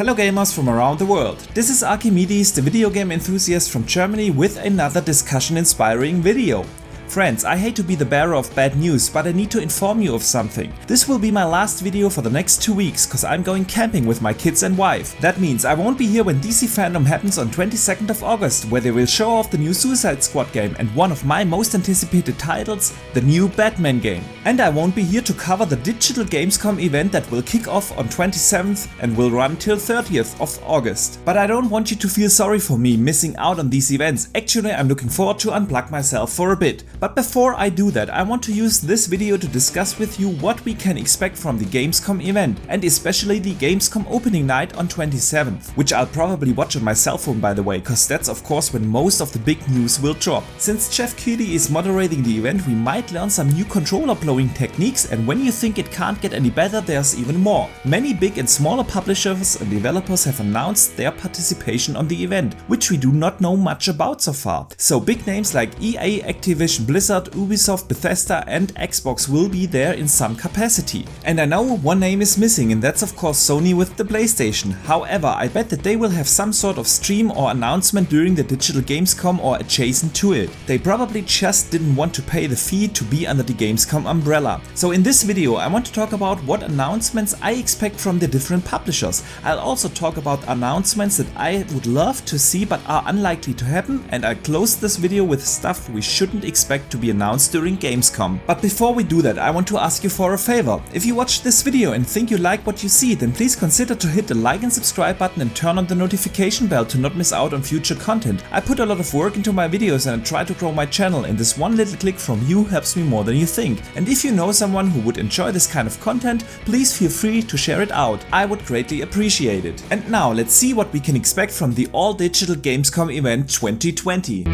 Hello gamers from around the world, this is Archimedes, the video game enthusiast from Germany, with another discussion-inspiring video. Friends, I hate to be the bearer of bad news, but I need to inform you of something. This will be my last video for the next 2 weeks, cause I'm going camping with my kids and wife. That means I won't be here when DC Fandom happens on 22nd of August, where they will show off the new Suicide Squad game and one of my most anticipated titles, the new Batman game. And I won't be here to cover the digital Gamescom event that will kick off on 27th and will run till 30th of August. But I don't want you to feel sorry for me missing out on these events. Actually, I'm looking forward to unplug myself for a bit. But before I do that, I want to use this video to discuss with you what we can expect from the Gamescom event, and especially the Gamescom Opening Night on 27th, which I'll probably watch on my cell phone by the way, cause that's of course when most of the big news will drop. Since Jeff Keighley is moderating the event, we might learn some new controller blowing techniques, and when you think it can't get any better, there's even more. Many big and smaller publishers and developers have announced their participation on the event, which we do not know much about so far. So big names like EA, Activision, Blizzard, Ubisoft, Bethesda and Xbox will be there in some capacity. And I know one name is missing, and that's of course Sony with the PlayStation. However, I bet that they will have some sort of stream or announcement during the digital Gamescom or adjacent to it. They probably just didn't want to pay the fee to be under the Gamescom umbrella. So in this video I want to talk about what announcements I expect from the different publishers. I'll also talk about announcements that I would love to see but are unlikely to happen, and I'll close this video with stuff we shouldn't expect to be announced during Gamescom. But before we do that, I want to ask you for a favor. If you watch this video and think you like what you see, then please consider to hit the like and subscribe button and turn on the notification bell to not miss out on future content. I put a lot of work into my videos and I try to grow my channel, and this one little click from you helps me more than you think. And if you know someone who would enjoy this kind of content, please feel free to share it out. I would greatly appreciate it. And now let's see what we can expect from the all-digital Gamescom event 2020.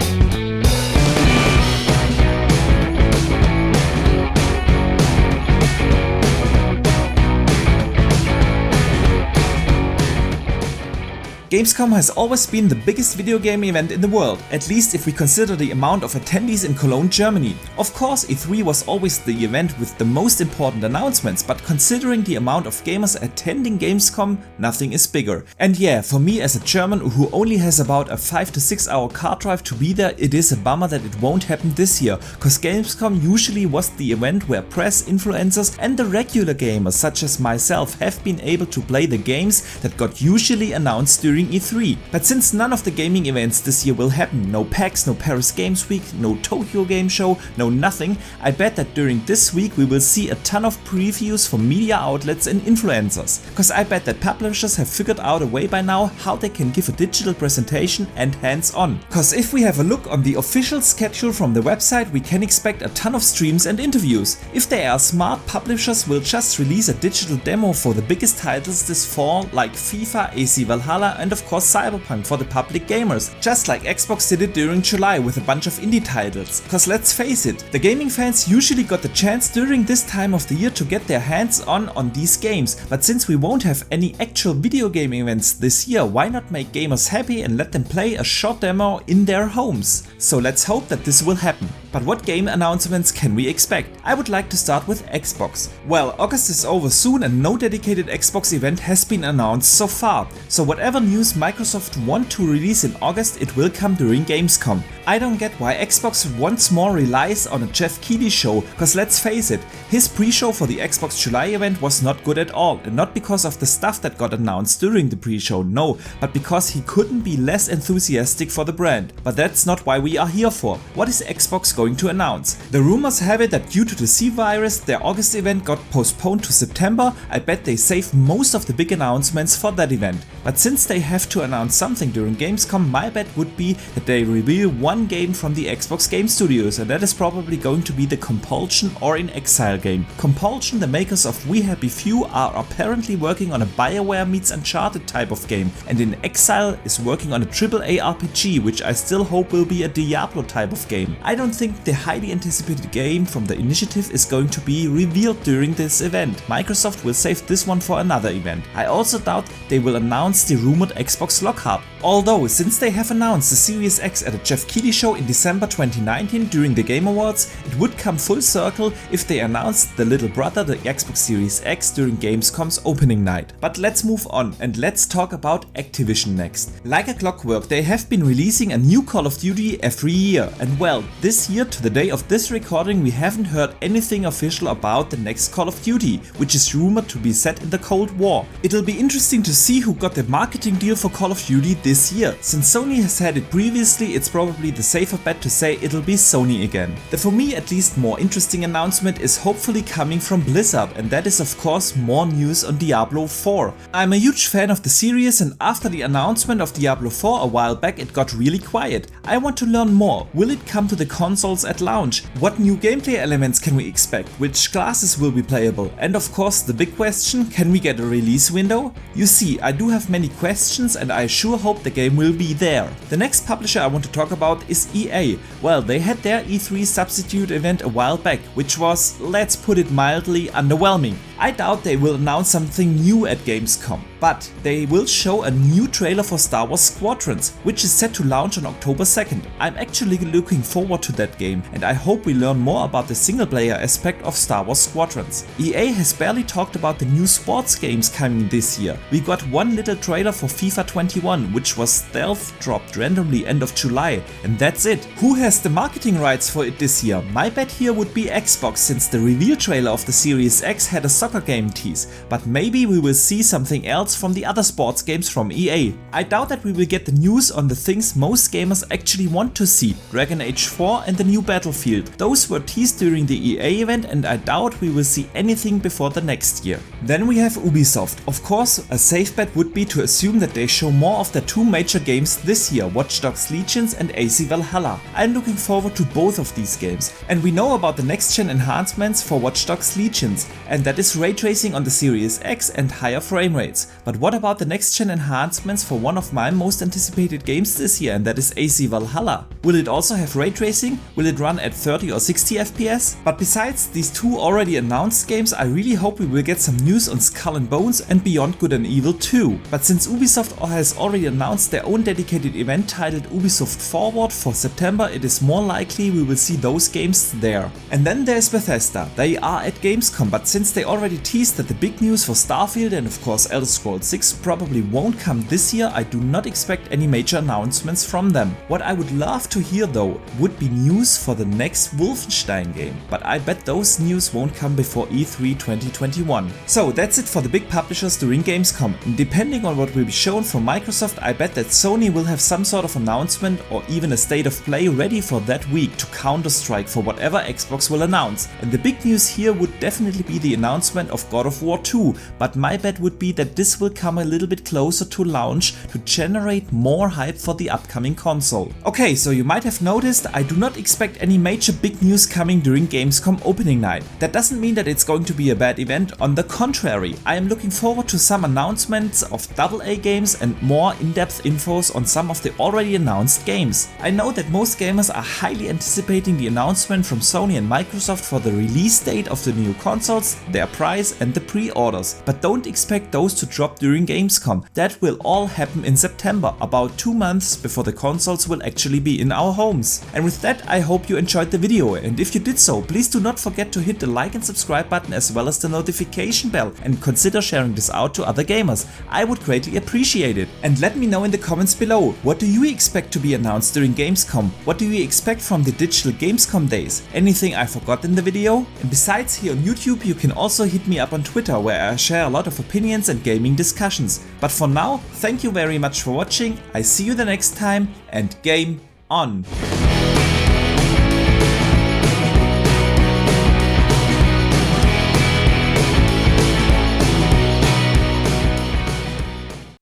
Gamescom has always been the biggest video game event in the world, at least if we consider the amount of attendees in Cologne, Germany. Of course, E3 was always the event with the most important announcements, but considering the amount of gamers attending Gamescom, nothing is bigger. And yeah, for me as a German who only has about a 5 to 6 hour car drive to be there, it is a bummer that it won't happen this year, cause Gamescom usually was the event where press, influencers and the regular gamers such as myself have been able to play the games that got usually announced during E3. But since none of the gaming events this year will happen, no PAX, no Paris Games Week, no Tokyo Game Show, no nothing, I bet that during this week we will see a ton of previews from media outlets and influencers. Cause I bet that publishers have figured out a way by now how they can give a digital presentation and hands-on. Cause if we have a look on the official schedule from the website, we can expect a ton of streams and interviews. If they are smart, publishers will just release a digital demo for the biggest titles this fall, like FIFA, AC Valhalla and of course Cyberpunk for the public gamers, just like Xbox did it during July with a bunch of indie titles. Cause let's face it, the gaming fans usually got the chance during this time of the year to get their hands on these games, but since we won't have any actual video game events this year, why not make gamers happy and let them play a short demo in their homes? So let's hope that this will happen. But what game announcements can we expect? I would like to start with Xbox. Well, August is over soon and no dedicated Xbox event has been announced so far, so whatever news Microsoft want to release in August, it will come during Gamescom. I don't get why Xbox once more relies on a Jeff Keighley show, cause let's face it, his pre-show for the Xbox July event was not good at all, and not because of the stuff that got announced during the pre-show, no, but because he couldn't be less enthusiastic for the brand. But that's not why we are here for. What is Xbox going to announce? The rumors have it that due to the C virus, their August event got postponed to September. I bet they save most of the big announcements for that event. But since they have to announce something during Gamescom, my bet would be that they reveal one game from the Xbox Game Studios, and that is probably going to be the Compulsion or In Exile game. Compulsion, the makers of We Happy Few, are apparently working on a BioWare meets Uncharted type of game, and In Exile is working on a AAA RPG, which I still hope will be a Diablo type of game. I don't think the highly anticipated game from the initiative is going to be revealed during this event. Microsoft will save this one for another event. I also doubt they will announce the rumored Xbox Lockhart. Although, since they have announced the Series X at a Jeff Keighley show in December 2019 during the Game Awards, it would come full circle if they announced the little brother, the Xbox Series X, during Gamescom's opening night. But let's move on and let's talk about Activision next. Like a clockwork, they have been releasing a new Call of Duty every year, and well, this year to the day of this recording we haven't heard anything official about the next Call of Duty, which is rumored to be set in the Cold War. It'll be interesting to see who got the marketing deal for Call of Duty this year. Since Sony has had it previously, it's probably the safer bet to say it'll be Sony again. The for me at least more interesting announcement is hopefully coming from Blizzard, and that is of course more news on Diablo 4. I'm a huge fan of the series, and after the announcement of Diablo 4 a while back it got really quiet. I want to learn more. Will it come to the consoles at launch? What new gameplay elements can we expect? Which classes will be playable? And of course the big question, can we get a release window? You see, I do have many questions and I sure hope the game will be there. The next publisher I want to talk about is EA. Well, they had their E3 substitute event a while back, which was, let's put it mildly, underwhelming. I doubt they will announce something new at Gamescom, but they will show a new trailer for Star Wars Squadrons, which is set to launch on October 2nd. I'm actually looking forward to that game, and I hope we learn more about the single player aspect of Star Wars Squadrons. EA has barely talked about the new sports games coming this year. We got one little trailer for FIFA 21, which was stealth dropped randomly end of July, and that's it. Who has the marketing rights for it this year? My bet here would be Xbox, since the reveal trailer of the Series X had a soccer game tease, but maybe we will see something else from the other sports games from EA. I doubt that we will get the news on the things most gamers actually want to see, Dragon Age 4 and the new Battlefield. Those were teased during the EA event, and I doubt we will see anything before the next year. Then we have Ubisoft. Of course, a safe bet would be to assume that they show more of their two major games this year, Watchdogs Legions and AC Valhalla. I'm looking forward to both of these games, and we know about the next gen enhancements for Watchdogs Legions, and that is Raytracing on the Series X and higher frame rates. But what about the next gen enhancements for one of my most anticipated games this year, and that is AC Valhalla? Will it also have Raytracing? Will it run at 30 or 60 FPS? But besides these two already announced games, I really hope we will get some news on Skull and Bones and Beyond Good and Evil 2. But since Ubisoft has already announced their own dedicated event titled Ubisoft Forward for September, it is more likely we will see those games there. And then there's Bethesda. They are at Gamescom, but since they already teased that the big news for Starfield and of course Elder Scrolls 6 probably won't come this year, I do not expect any major announcements from them. What I would love to hear though would be news for the next Wolfenstein game, but I bet those news won't come before E3 2021. So that's it for the big publishers during Gamescom, and depending on what will be shown from Microsoft, I bet that Sony will have some sort of announcement or even a state of play ready for that week to counter-strike for whatever Xbox will announce. And the big news here would definitely be the announcement of God of War 2, but my bet would be that this will come a little bit closer to launch to generate more hype for the upcoming console. Okay, so you might have noticed I do not expect any major big news coming during Gamescom opening night. That doesn't mean that it's going to be a bad event, on the contrary. I am looking forward to some announcements of AA games and more in-depth infos on some of the already announced games. I know that most gamers are highly anticipating the announcement from Sony and Microsoft for the release date of the new consoles, their price and the pre-orders, but don't expect those to drop during Gamescom. That will all happen in September, about 2 months before the consoles will actually be in our homes. And with that, I hope you enjoyed the video, and if you did so, please do not forget to hit the like and subscribe button as well as the notification bell, and consider sharing this out to other gamers. I would greatly appreciate it. And let me know in the comments below, what do you expect to be announced during Gamescom? What do you expect from the digital Gamescom days? Anything I forgot in the video? And besides here on YouTube, you can also hit me up on Twitter, where I share a lot of opinions and gaming discussions. But for now, thank you very much for watching, I see you the next time, and game on!